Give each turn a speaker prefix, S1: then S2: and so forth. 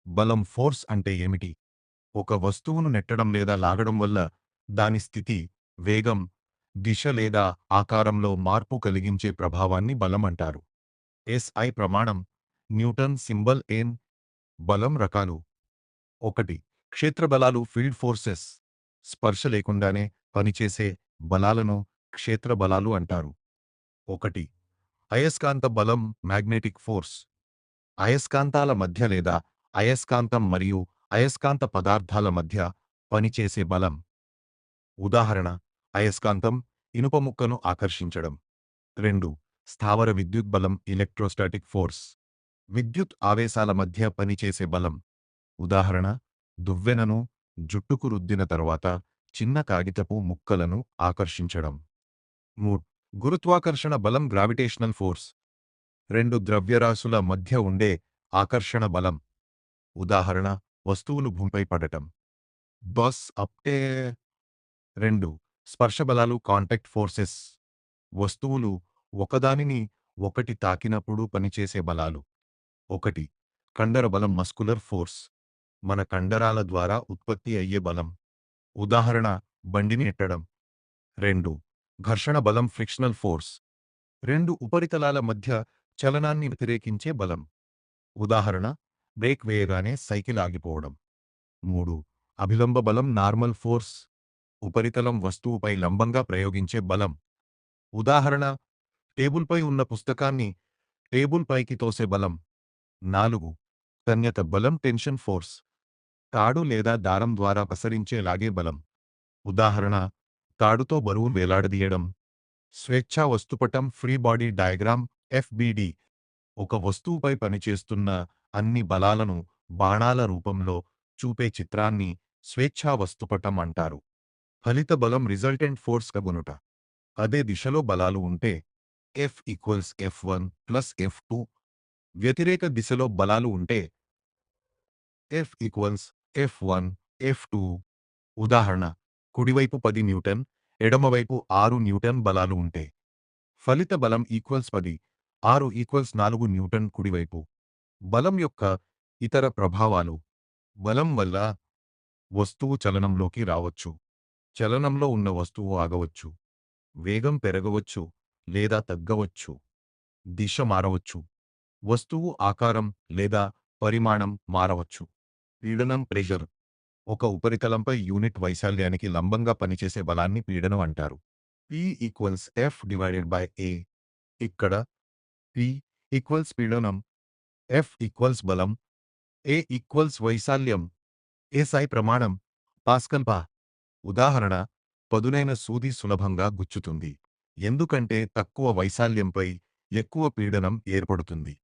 S1: బలం ఫోర్స్ అంటే ఏమిటి? ఒక వస్తువును నెట్టడం లేదా లాగడం వల్ల దాని స్థితి, వేగం, దిశ లేదా ఆకారంలో మార్పు కలిగించే ప్రభావాన్ని బలం అంటారు. ఎస్ఐ ప్రమాణం న్యూటన్ సింబల్ ఏన్. బలం రకాలు. 1. క్షేత్ర బలాలు ఫీల్డ్ ఫోర్సెస్. స్పర్శ లేకుండానే పనిచేసే బలాలను క్షేత్ర బలాలు అంటారు. 1. అయస్కాంత బలం మ్యాగ్నెటిక్ ఫోర్స్. అయస్కాంతాల మధ్య లేదా అయస్కాంతం మరియు అయస్కాంత పదార్థాల మధ్య పనిచేసే బలం. ఉదాహరణ: అయస్కాంతం ఇనుప ముక్కను ఆకర్షించడం. 2. స్థావర విద్యుత్ బలం ఎలక్ట్రోస్టాటిక్ ఫోర్స్. విద్యుత్ ఆవేశాల మధ్య పనిచేసే బలం. ఉదాహరణ: దువ్వెనను జుట్టుకు రుద్దిన తరువాత చిన్న కాగితపు ముక్కలను ఆకర్షించడం. 3. గురుత్వాకర్షణ బలం గ్రావిటేషనల్ ఫోర్స్. రెండు ద్రవ్యరాశుల మధ్య ఉండే ఆకర్షణ బలం. ఉదాహరణ: వస్తువులు భూమిపై పడటం. బస్ అప్టే. 2. స్పర్శ బలాలు కాంటాక్ట్ ఫోర్సెస్. వస్తువులు ఒకదానిని ఒకటి తాకినప్పుడు పనిచేసే బలాలు. 1. కండర బలం మస్కులర్ ఫోర్స్. మన కండరాల ద్వారా ఉత్పత్తి అయ్యే బలం. ఉదాహరణ: బండిని ఎట్టడం. 2. ఘర్షణ బలం ఫ్రిక్షనల్ ఫోర్స్. రెండు ఉపరితలాల మధ్య చలనాన్ని వ్యతిరేకించే బలం. ఉదాహరణ: బ్రేక్ వేయగానే సైకిల్ ఆగిపోవడం. 3. అభిలంబ బలం నార్మల్ ఫోర్స్. ఉపరితలం వస్తువుపై లంబంగా ప్రయోగించే బలం. ఉదాహరణ: టేబుల్పై ఉన్న పుస్తకాన్ని టేబుల్ పైకి తోసే బలం. 4. తన్యత బలం టెన్షన్ ఫోర్స్. తాడు లేదా దారం ద్వారా ప్రసరించే లాగే బలం. ఉదాహరణ: తాడుతో బరువు వేలాడదీయడం. స్వేచ్ఛా వస్తుపటం ఫ్రీ బాడీ డయాగ్రామ్ ఎఫ్బిడి. ఒక వస్తువుపై పనిచేస్తున్న అన్ని బలాలను బాణాల రూపంలో చూపే చిత్రాన్ని స్వేచ్ఛా వస్తుపటం అంటారు. ఫలిత బలం రిజల్టెంట్ ఫోర్స్ కగునుట. అదే దిశలో బలాలు ఉంటే F=F1 ప్లస్ F2. వ్యతిరేక దిశలో బలాలు ఉంటే F=F1 F2. ఉదాహరణ: కుడివైపు 10 న్యూటన్, ఎడమవైపు 6 న్యూటన్ బలాలు ఉంటే ఫలిత బలం 10, 6 4 న్యూటన్ కుడివైపు. బలం యొక్క ఇతర ప్రభావాలు. బలం వల్ల వస్తువు చలనంలోకి రావచ్చు. చలనంలో ఉన్న వస్తువు ఆగవచ్చు. వేగం పెరగవచ్చు లేదా తగ్గవచ్చు. దిశ మారవచ్చు. వస్తువు ఆకారం లేదా పరిమాణం మారవచ్చు. పీడనం ప్రెషర్. ఒక ఉపరితలంపై యూనిట్ వైశాల్యానికి లంబంగా పనిచేసే బలాన్ని పీడనం అంటారు. P=F/A. ఇక్కడ P= పీడనం, F= బలం, A= వైశాల్యం. SI ప్రమాణం పాస్కల్ పా. ఉదాహరణ: పదునైన సూది సులభంగా గుచ్చుతుంది. ఎందుకంటే తక్కువ వైశాల్యంపై ఎక్కువ పీడనం ఏర్పడుతుంది.